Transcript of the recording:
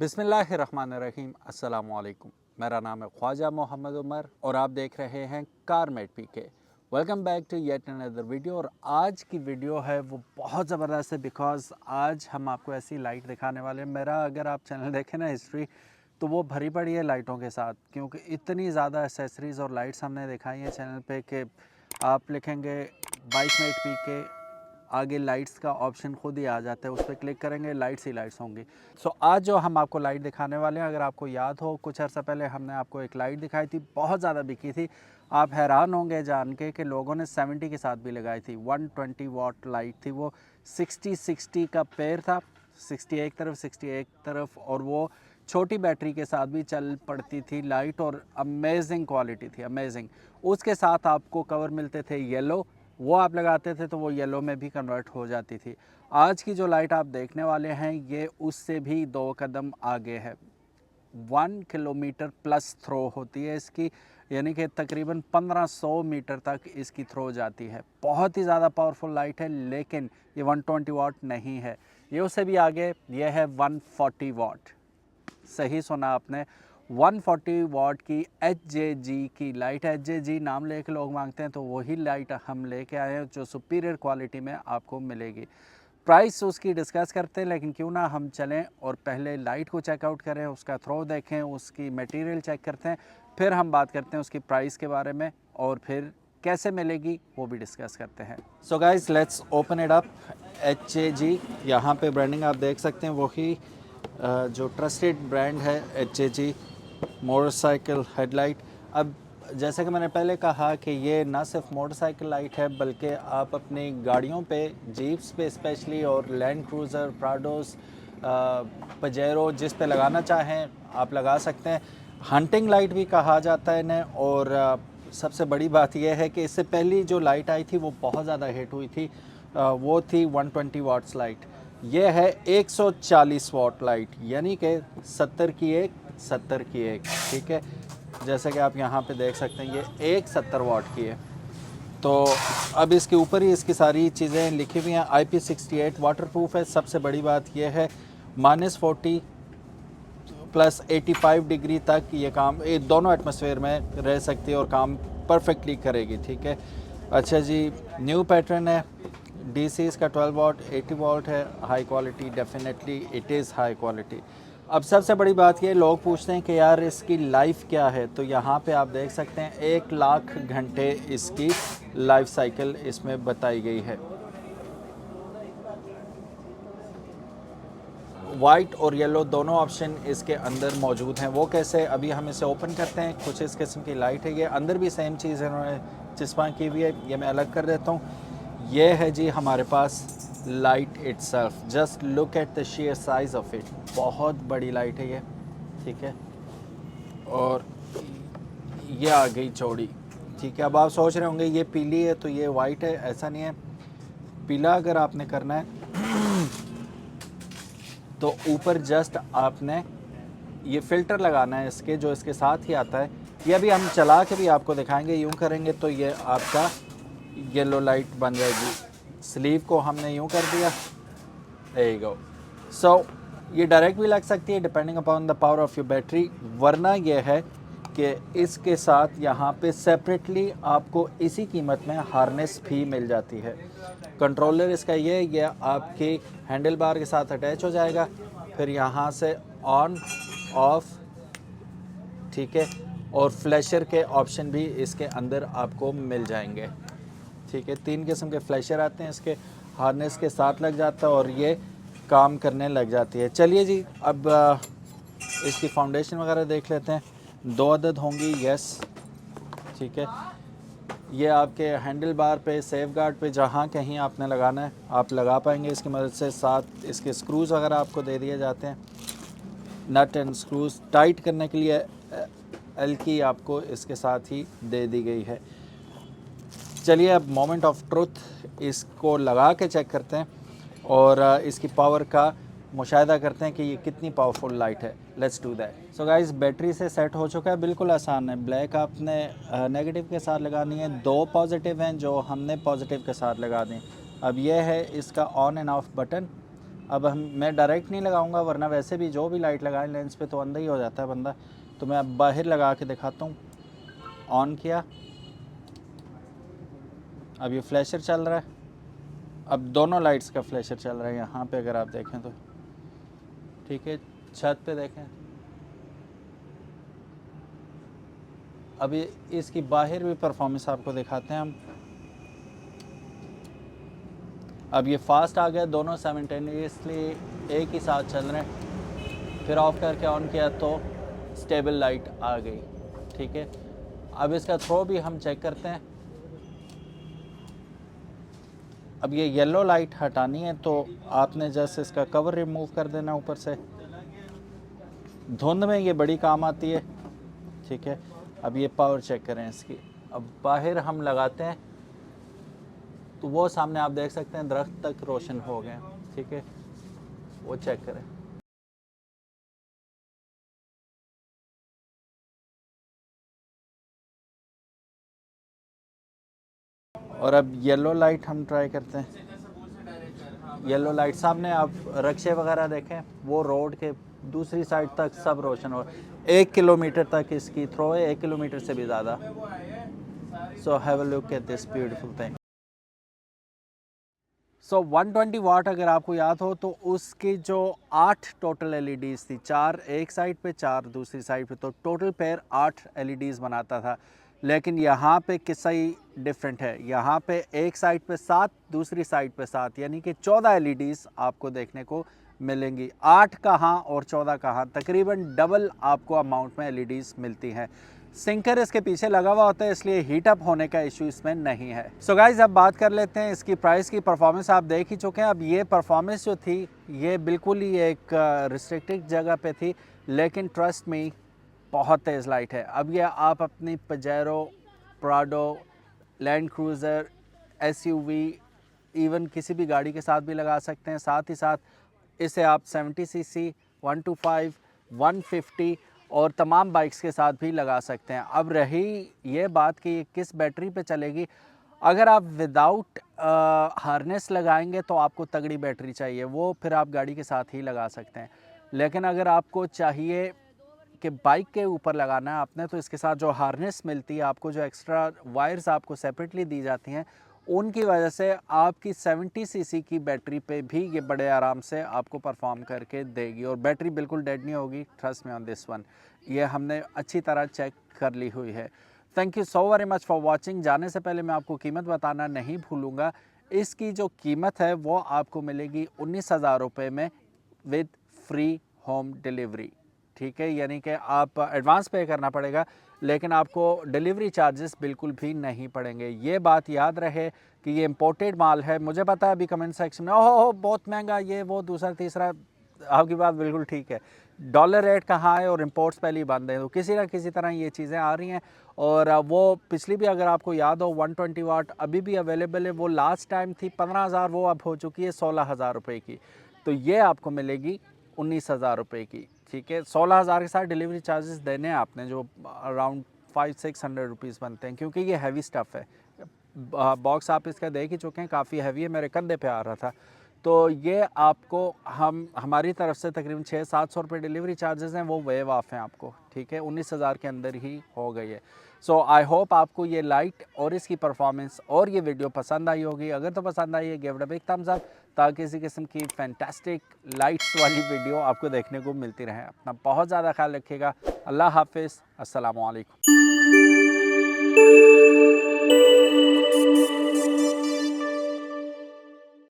बिस्मिल्लाहिर्रहमानिर्रहीम अस्सलामु अलैकुम। मेरा नाम है ख्वाजा मोहम्मद उमर और आप देख रहे हैं कारमेट P K. Welcome back to yet another video. और आज की वीडियो है वो बहुत ज़बरदस्त है बिकॉज़ आज हम आपको ऐसी लाइट दिखाने वाले हैं। मेरा अगर आप चैनल देखें ना हिस्ट्री, तो वो भरी पड़ी है लाइटों के साथ, क्योंकि इतनी ज़्यादा एसेसरीज़ और लाइट्स हमने दिखाई हैं चैनल पे कि आप लिखेंगे बाइकमेट पीके, आगे लाइट्स का ऑप्शन खुद ही आ जाता है, उस पर क्लिक करेंगे लाइट्स ही लाइट्स होंगी। सो आज जो हम आपको लाइट दिखाने वाले हैं, अगर आपको याद हो कुछ अर्सा पहले हमने आपको एक लाइट दिखाई थी, बहुत ज़्यादा बिकी थी। आप हैरान होंगे जान के कि लोगों ने 70 के साथ भी लगाई थी। 120 वाट लाइट थी वो, 60 का पेयर था, 60 एक तरफ 60 एक तरफ, और वो छोटी बैटरी के साथ भी चल पड़ती थी लाइट, और अमेजिंग क्वालिटी थी, अमेजिंग। उसके साथ आपको कवर मिलते थे येलो, वो आप लगाते थे तो वो येलो में भी कन्वर्ट हो जाती थी। आज की जो लाइट आप देखने वाले हैं ये उससे भी 2 कदम आगे है। 1 किलोमीटर प्लस थ्रो होती है इसकी, यानी कि तकरीबन 1500 मीटर तक इसकी थ्रो जाती है। बहुत ही ज़्यादा पावरफुल लाइट है, लेकिन ये 120 वाट नहीं है, ये उससे भी आगे, ये है 140 वाट। सही सुना आपने, 140 वाट की HJG की लाइट है। HJG नाम लेके लोग मांगते हैं, तो वही लाइट हम लेके आए हैं जो सुपीरियर क्वालिटी में आपको मिलेगी। प्राइस उसकी डिस्कस करते हैं, लेकिन क्यों ना हम चलें और पहले लाइट को चेकआउट करें, उसका थ्रो देखें, उसकी मटेरियल चेक करते हैं, फिर हम बात करते हैं उसकी प्राइस के बारे में, और फिर कैसे मिलेगी वो भी डिस्कस करते हैं। So guys let's open it up. HJG, यहाँ पे ब्रांडिंग आप देख सकते हैं, वही जो ट्रस्टेड ब्रांड है HJG मोटरसाइकिल हेडलाइट। अब जैसे कि मैंने पहले कहा कि ये ना सिर्फ मोटरसाइकिल लाइट है, बल्कि आप अपनी गाड़ियों पे, जीप्स पे स्पेशली, और लैंड क्रूज़र, प्राडोस, पजेरो, जिस पे लगाना चाहें आप लगा सकते हैं। हंटिंग लाइट भी कहा जाता है इन्हें। और सबसे बड़ी बात यह है कि इससे पहली जो लाइट आई थी वो बहुत ज़्यादा हिट हुई थी, वो थी 120 वाट्स लाइट। ये है 140 वाट लाइट, यानी कि 70 की एक, 70 की एक, ठीक है। जैसे कि आप यहाँ पे देख सकते हैं, ये एक 70 वाट की है। तो अब इसके ऊपर ही इसकी सारी चीज़ें लिखी हुई हैं। IP68 वाटरप्रूफ है। सबसे बड़ी बात यह है -40 प्लस 85 डिग्री तक ये काम, ये दोनों एटमॉस्फेयर में रह सकती है और काम परफेक्टली करेगी, ठीक है। अच्छा जी, न्यू पैटर्न है। DC इसका 12 वाट, 80 वाट है। High quality, definitely it is high quality. अब सबसे बड़ी बात ये, लोग पूछते हैं कि यार इसकी लाइफ क्या है, तो यहाँ पे आप देख सकते हैं 1 लाख घंटे इसकी लाइफ साइकिल इसमें बताई गई है। वाइट और येलो दोनों ऑप्शन इसके अंदर मौजूद हैं। वो कैसे, अभी हम इसे ओपन करते हैं। कुछ इस किस्म की लाइट है, ये अंदर भी सेम चीज़ इन्होंने चिस्पा की हुई है, ये मैं अलग कर देता हूँ। ये है जी हमारे पास light itself. Just look at the sheer size of it, बहुत बड़ी लाइट है ये, ठीक है। और ये आ गई चौड़ी, ठीक है। अब आप सोच रहे होंगे ये पीली है तो ये वाइट है, ऐसा नहीं है। पीला अगर आपने करना है तो ऊपर जस्ट आपने ये फ़िल्टर लगाना है इसके, जो इसके साथ ही आता है। ये अभी हम चला के भी आपको दिखाएंगे। यूँ करेंगे तो ये आपका येलो लाइट बन जाएगी। स्लीव को हमने यूँ कर दिया, देयर यू गो। सो ये डायरेक्ट भी लग सकती है depending upon the power of your battery, वरना यह है कि इसके साथ यहाँ पे सेपरेटली आपको इसी कीमत में हार्नेस भी मिल जाती है। कंट्रोलर इसका ये आपके हैंडल बार के साथ अटैच हो जाएगा, फिर यहाँ से ऑन ऑफ, ठीक है। और फ्लैशर के ऑप्शन भी इसके अंदर आपको मिल जाएंगे, ठीक है। 3 किस्म के फ्लैशर आते हैं, इसके हार्नेस के साथ लग जाता है और ये काम करने लग जाती है। चलिए जी, अब इसकी फाउंडेशन वगैरह देख लेते हैं। 2 अदद होंगी, यस, ठीक है। ये आपके हैंडल बार पे, सेफ गार्ड पे, जहाँ कहीं आपने लगाना है आप लगा पाएंगे इसकी मदद से। साथ इसके स्क्रूज़ वगैरह आपको दे दिए जाते हैं, नट एंड स्क्रूज़ टाइट करने के लिए एल की आपको इसके साथ ही दे दी गई है। चलिए अब मोमेंट ऑफ ट्रुथ इसको लगा के चेक करते हैं और इसकी पावर का मुशाहिदा करते हैं कि ये कितनी पावरफुल लाइट है। Let's do that. So guys, battery से सेट हो चुका है, बिल्कुल आसान है। ब्लैक आपने नेगेटिव के साथ लगानी है, 2 पॉजिटिव हैं जो हमने पॉजिटिव के साथ लगा दें। अब ये है इसका ऑन एंड ऑफ बटन। अब मैं डायरेक्ट नहीं लगाऊंगा, वरना वैसे भी जो भी लाइट लगाए लेंस पे तो अंधा ही हो जाता है बंदा। तो मैं अब बाहर लगा के दिखाता हूँ। ऑन किया, अब ये फ्लैशर चल रहा है। अब दोनों लाइट्स का फ्लैशर चल रहा है यहाँ पे, अगर आप देखें तो ठीक है। छत पे देखें, अभी इसकी बाहर भी परफॉर्मेंस आपको दिखाते हैं हम। अब ये फास्ट आ गया, दोनों साइमल्टेनियसली एक ही साथ चल रहे हैं। फिर ऑफ करके ऑन किया तो स्टेबल लाइट आ गई, ठीक है। अब इसका थ्रो भी हम चेक करते हैं। अब ये येलो लाइट हटानी है तो आपने जस्ट इसका कवर रिमूव कर देना ऊपर से। धुंध में ये बड़ी काम आती है, ठीक है। अब ये पावर चेक करें इसकी। अब बाहर हम लगाते हैं तो वो सामने आप देख सकते हैं दरख्त तक रोशन हो गए, ठीक है। वो चेक करें। और अब येलो लाइट हम ट्राई करते हैं। येलो लाइट सामने आप रक्शे वगैरह देखें, वो रोड के दूसरी साइड तक सब रोशन हो। 1 किलोमीटर तक इसकी थ्रो है, 1 किलोमीटर से भी ज़्यादा। So have a look at this beautiful thing. So 120 watt अगर आपको याद हो तो उसकी जो 8 टोटल एलईडीज़ थी, 4 एक साइड पे 4 दूसरी साइड पे, तो टोटल पेयर 8 एलईडीज़ बनाता था। लेकिन यहाँ पे किस्सा ही डिफरेंट है। यहाँ पे एक साइड पे 7, दूसरी साइड पे 7, यानी कि 14 एलईडीज़ आपको देखने को मिलेंगी। 8 कहाँ और 14 कहाँ, तकरीबन डबल आपको अमाउंट में एलईडीज़ मिलती हैं। सिंकर इसके पीछे लगा हुआ होता है, इसलिए हीट अप होने का इशू इसमें नहीं है। सो गाइज अब बात कर लेते हैं इसकी प्राइस की। परफॉर्मेंस आप देख ही चुके हैं। अब ये परफॉर्मेंस जो थी ये बिल्कुल ही एक रिस्ट्रिक्टेड जगह पे थी, लेकिन ट्रस्ट मी बहुत तेज़ लाइट है। अब ये आप अपनी Pajero, Prado, land cruiser, SUV, even किसी भी गाड़ी के साथ भी लगा सकते हैं। साथ ही साथ इसे आप 70 सीसी, 125, 150 और तमाम बाइक्स के साथ भी लगा सकते हैं। अब रही ये बात कि ये किस बैटरी पे चलेगी, अगर आप विदाउट हार्नेस लगाएंगे तो आपको तगड़ी बैटरी चाहिए, वो फिर आप गाड़ी के साथ ही लगा सकते हैं। लेकिन अगर आपको चाहिए कि बाइक के ऊपर लगाना है आपने, तो इसके साथ जो हार्नेस मिलती है आपको, जो एक्स्ट्रा वायर्स आपको सेपरेटली दी जाती हैं, उनकी वजह से आपकी 70 सीसी की बैटरी पे भी ये बड़े आराम से आपको परफॉर्म करके देगी। और बैटरी बिल्कुल डेड नहीं होगी, trust me on this one. ये हमने अच्छी तरह चेक कर ली हुई है। Thank you so very much for watching. जाने से पहले मैं आपको कीमत बताना नहीं भूलूँगा। इसकी जो कीमत है वो आपको मिलेगी 19,000 रुपये में विद फ्री होम डिलीवरी, ठीक है। यानी कि आप एडवांस पे करना पड़ेगा, लेकिन आपको डिलीवरी चार्जेस बिल्कुल भी नहीं पड़ेंगे। ये बात याद रहे कि ये इम्पोर्टेड माल है। मुझे पता है अभी कमेंट सेक्शन में ओहो बहुत महंगा, ये वो दूसरा तीसरा, आपकी बात बिल्कुल ठीक है। डॉलर रेट कहाँ है और इम्पोर्ट्स पहले ही बंद है, तो किसी ना किसी तरह ये चीज़ें आ रही हैं। और वो पिछली भी अगर आपको याद हो 120 वाट अभी भी अवेलेबल है। वो लास्ट टाइम थी 15,000, वो अब हो चुकी है 16,000 रुपये की। तो ये आपको मिलेगी 19,000 रुपये की, ठीक है। 16,000 के साथ डिलीवरी चार्जेस देने हैं आपने, जो अराउंड 500-600 रुपीज़ बनते हैं, क्योंकि ये हैवी स्टफ़ है। बॉक्स आप इसका देख ही चुके हैं, काफ़ी हैवी है, मेरे कंधे पे आ रहा था। तो ये आपको हमारी तरफ से तकरीबन 600-700 रुपये डिलीवरी चार्जेस हैं, वो वेव ऑफ हैं आपको, ठीक है। 19,000 के अंदर ही हो गई है। सो आई होप आपको ये लाइट और इसकी परफॉर्मेंस और ये वीडियो पसंद आई होगी। अगर तो पसंद आई है, give it a big thumbs up, ताकि इसी किस्म की फैंटास्टिक लाइट्स वाली वीडियो आपको देखने को मिलती रहे। अपना बहुत ज़्यादा ख्याल रखिएगा। अल्लाह हाफिज़, अस्सलामु अलैकुम।